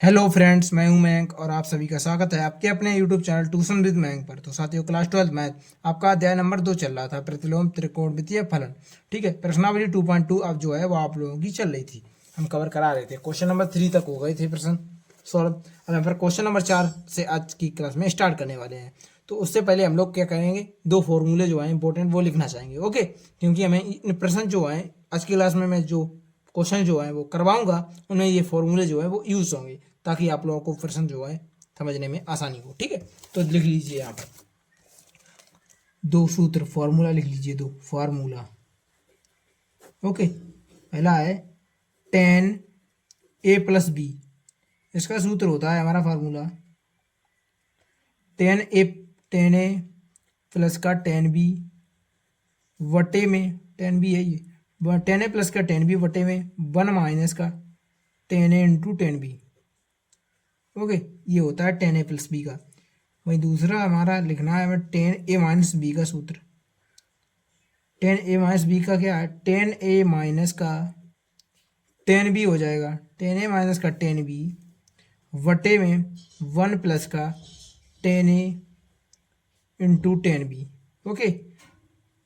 Hello friends, मैं हूं मयंक और आप सभी का स्वागत है आपके अपने YouTube channel tuition with Mayank पर। तो साथियों, क्लास 12 मैथ आपका अध्याय नंबर 2 चल रहा था, प्रतिलोम त्रिकोणमितीय फलन। ठीक है, प्रश्नावली 2.2 अब जो है वो आप लोगों की चल रही थी, हम कवर करा रहे थे। क्वेश्चन नंबर 3 तक हो गए थे प्रश्न सॉल्व। अब यहाँ पर क्वेश्चन नंबर 4 से आज की क्लास में स्टार्ट करने वाले हैं। तो उससे पहले हम लोग क्या करेंगे, दो फॉर्मूले जो है इंपॉर्टेंट वो लिखना चाहेंगे। ओके, क्योंकि हमें इन प्रश्न जो है आज की क्लास में मैं जो क्वेश्चन जो है वो करवाऊंगा उनमें ये फॉर्मूले जो है वो यूज होंगे, ताकि आप लोगों को प्रश्न जो है समझने में आसानी हो। ठीक है, तो लिख लीजिए यहाँ पर दो सूत्र, फॉर्मूला लिख लीजिए, दो फार्मूला। ओके, पहला है टेन ए प्लस बी। इसका सूत्र होता है हमारा फार्मूला टेन ए प्लस का टेन बी वटे में, टेन बी है ये, टेन ए प्लस का टेन बी वटे में वन माइनस का ten A into ten B. Okay, ये होता है टेन ए प्लस बी का। वही दूसरा हमारा लिखना है हमें टेन ए माइनस बी का सूत्र। टेन ए माइनस बी का क्या है, टेन ए माइनस का टेन बी हो जाएगा, टेन ए माइनस का टेन बी वटे में वन प्लस का ten A into ten B. Okay,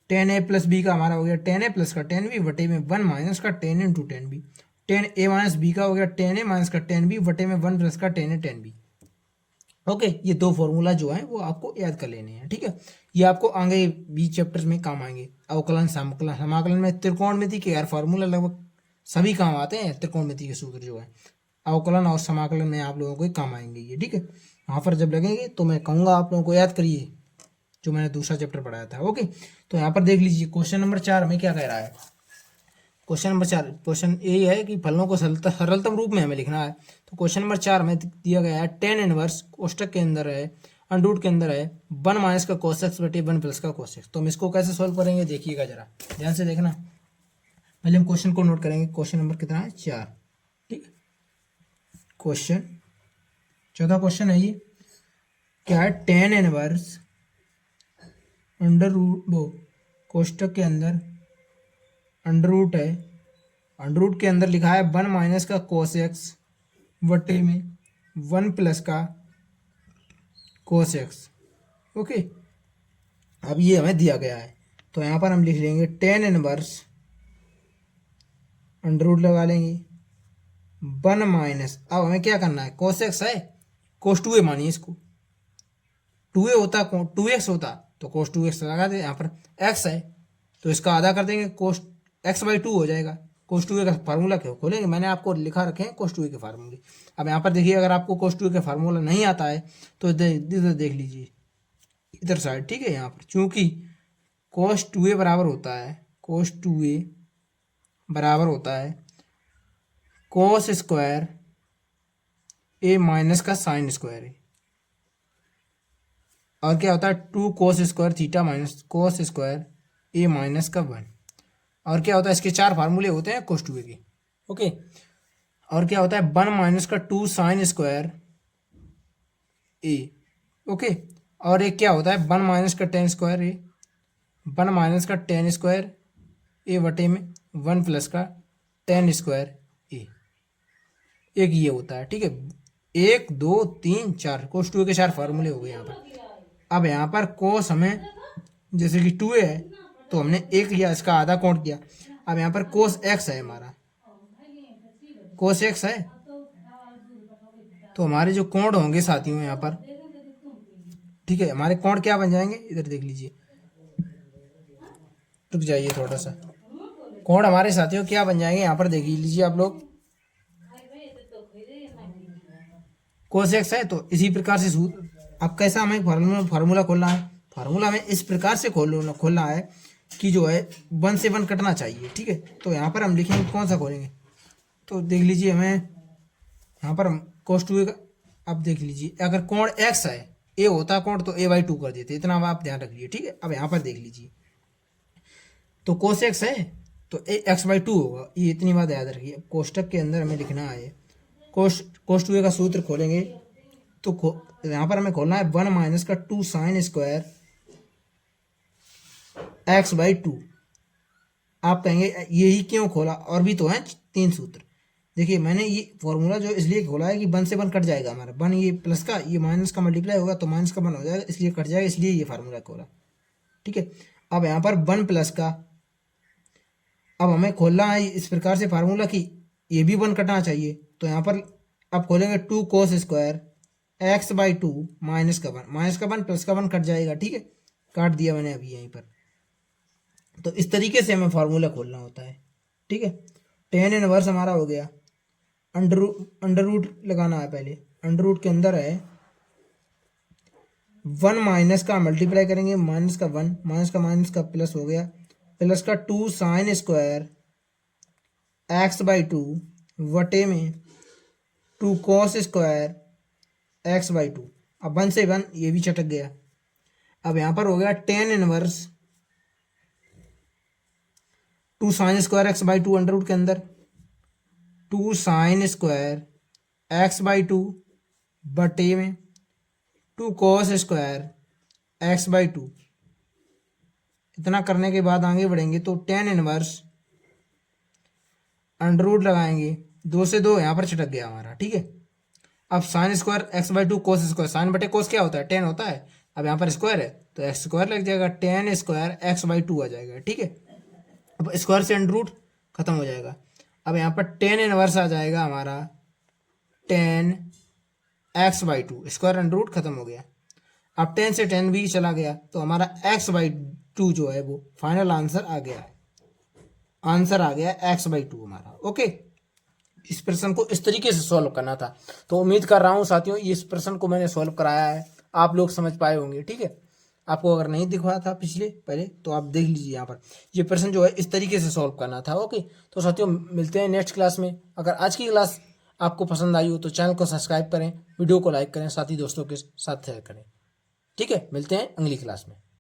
ten A plus B का हमारा हो गया टेन ए प्लस का टेन बी वटे में वन माइनस का ten into ten B. Ten A minus B का हो गया टेन ए माइनस का टेन बी वटे में वन प्लस का टेन ए टेन बी। ओके, ये दो फॉर्मूला जो है वो आपको याद कर लेने हैं। ठीक है, ये आपको आगे बी चैप्टर्स में काम आएंगे। अवकलन, समाकलन, समाकलन में त्रिकोणमिति के यार फॉर्मूला लगभग सभी काम आते हैं। त्रिकोणमिति के सूत्र जो है अवकलन और समाकलन में आप लोगों को काम आएंगे ये। ठीक है, वहाँ पर जब लगेंगे तो मैं कहूँगा आप लोगों को याद करिए जो मैंने दूसरा चैप्टर पढ़ाया था। ओके, तो यहाँ पर देख लीजिए क्वेश्चन नंबर 4 में क्या कह रहा है। क्वेश्चन नंबर 4, क्वेश्चन यही है कि फलों को सरलतम रूप में हमें लिखना है। तो क्वेश्चन नंबर 4 में दिया गया है टेन इनवर्स कोष्टक के अंदर है, अंडरूट के अंदर है वन माइनस का कोस एक्स बटे वन प्लस का कोस एक्स। तो हम इसको कैसे सॉल्व करेंगे, देखिएगा जरा ध्यान से देखना। पहले हम क्वेश्चन को नोट करेंगे। क्वेश्चन नंबर कितना है, 4। ठीक, क्वेश्चन चौथा क्वेश्चन है ये, क्या है, टेन इनवर्स अंडर रूट, वो कोष्टक के अंदर अंडर रूट है, अंडर रूट के अंदर लिखा है वन माइनस का कोस एक्स वटे में वन प्लस का कोस एक्स। ओके, अब ये हमें दिया गया है तो यहाँ पर हम लिख लेंगे टेन इनवर्स, अंडर रूट लगा लेंगे वन माइनस, अब हमें क्या करना है, कोस एक्स है, कोस टू ए मानिए इसको, टू ए होता, टू एक्स होता तो कोस टू एक्स लगा दे। यहाँ पर एक्स है तो इसका आधा कर देंगे, कोस एक्स बाई टू हो जाएगा। कोस टू ए का फार्मूला क्यों खोलेंगे, मैंने आपको लिखा रखे हैं कोस टू ए के फार्मूले। अब यहाँ पर देखिए, अगर आपको कोस टू ए का फार्मूला नहीं आता है तो इधर देख लीजिए, इधर साइड। ठीक है, यहाँ पर चूंकि कोस टू ए बराबर होता है, कोस टू ए बराबर होता है कोस स्क्वायर ए माइनस का साइन स्क्वायर है, और क्या होता है two cos square theta minus cos square A minus का वन। और क्या होता है, इसके चार फार्मूले होते हैं कोस टू ए के। ओके, और क्या होता है वन माइनस का two sin square A. Okay, और एक क्या होता है वन माइनस का tan square A, one minus का टेन स्क्वायर ए वटे में वन प्लस का टेन स्क्वायर ए। एक ये होता है। ठीक है, एक दो तीन चार, कोस टू ए के चार फार्मूले हो गए यहाँ पर। अब यहाँ पर कोस हमें, जैसे कि टू ए है तो हमने एक लिया, इसका आधा काउंट किया। अब यहाँ पर कोस एक्स है, हमारा कोस एक्स है, तो हमारे जो कोण होंगे साथियों यहाँ पर, ठीक है, हमारे कोण क्या बन जाएंगे, इधर देख लीजिए, रुक जाइए थोड़ा सा, कोण हमारे साथियों क्या बन जाएंगे यहाँ पर देख लीजिए आप लोग। कोस एक्स है तो इसी प्रकार से सूत्र, अब कैसा हमें फार्मूला खोलना है, फार्मूला हमें इस प्रकार से खोलना है कि जो है वन से वन कटना चाहिए। ठीक है, तो यहाँ पर हम लिखेंगे, कौन सा खोलेंगे, तो देख लीजिए हमें यहाँ पर हम कोस टू ए का, अब देख लीजिए अगर कोण एक्स है, ए होता कोण तो ए बाई टू कर देते, इतना आप ध्यान रखिए। ठीक है, अब यहाँ पर देख लीजिए, तो कोस एक्स है तो ए एक्स बाई टू होगा, ये इतनी बात याद रखिए। कोष्टक के अंदर हमें लिखना है कोस टू ए का सूत्र खोलेंगे तो यहाँ पर हमें खोलना है वन माइनस का two sin square x by two. आप कहेंगे यही क्यों खोला, और भी तो है तीन सूत्र, देखिए मैंने ये फॉर्मूला जो इसलिए खोला है कि 1 से 1 कट जाएगा हमारा, 1 ये प्लस का ये माइनस का मल्टीप्लाई होगा तो माइनस का 1 हो जाएगा, इसलिए कट जाएगा, इसलिए ये फार्मूला खोला। ठीक है, अब यहाँ पर 1 प्लस का, अब हमें खोलना है इस प्रकार से फार्मूला कि ये भी 1 कटना चाहिए, तो यहाँ पर अब खोलेंगे 2 cos square x by 2 minus का 1, माइनस का 1 प्लस का 1 कट जाएगा। ठीक है, काट दिया मैंने अभी यहीं पर। तो इस तरीके से हमें फार्मूला खोलना होता है। ठीक है, टेन इनवर्स हमारा हो गया, अंडर रूट लगाना है पहले, अंडर रूट के अंदर है 1 माइनस का मल्टीप्लाई करेंगे, माइनस का 1 माइनस का प्लस हो गया, प्लस का 2 साइन स्क्वायर एक्स बाई 2 वटे में 2 कॉस स्क्वायर एक्स बाई 2। अब 1 से 1 ये भी चटक गया। अब यहाँ पर हो गया tan inverse 2 sin square x by 2 under root के अंदर 2 साइन स्क्वायर एक्स बाई 2 बटे में 2 कॉस स्क्वायर एक्स बाई 2। इतना करने के बाद आगे बढ़ेंगे तो टेन इनवर्स अंडर रूट लगाएंगे, 2 से 2 यहाँ पर छिटक गया हमारा। ठीक है, अब sin square x by 2 cos square, sin बटे कोस क्या होता है 10 होता है, अब यहाँ पर स्क्वायर है तो एक्स स्क्वायर लग जाएगा, टेन स्क्वायर एक्स बाई 2 आ जाएगा। ठीक है, अब स्क्वायर से अंडर रूट खत्म हो जाएगा। अब यहाँ पर टेन इनवर्स आ जाएगा हमारा 10 x by 2, square under root खत्म हो गया। अब 10 से 10 भी चला गया तो हमारा एक्स बाई 2 जो है वो फाइनल आंसर आ गया है, आंसर आ गया एक्स बाई 2 हमारा। ओके, इस प्रश्न को इस तरीके से सॉल्व करना था। तो उम्मीद कर रहा हूँ साथियों इस प्रश्न को मैंने सॉल्व कराया है, आप लोग समझ पाए होंगे। ठीक है, आपको अगर नहीं दिखा था पिछले पहले तो आप देख लीजिए, यहाँ पर ये प्रश्न जो है इस तरीके से सॉल्व करना था। ओके, तो साथियों मिलते हैं नेक्स्ट क्लास में। अगर आज की क्लास आपको पसंद आई हो तो चैनल को सब्सक्राइब करें, वीडियो को लाइक करें, साथ ही दोस्तों के साथ शेयर करें। ठीक है, मिलते हैं अगली क्लास में।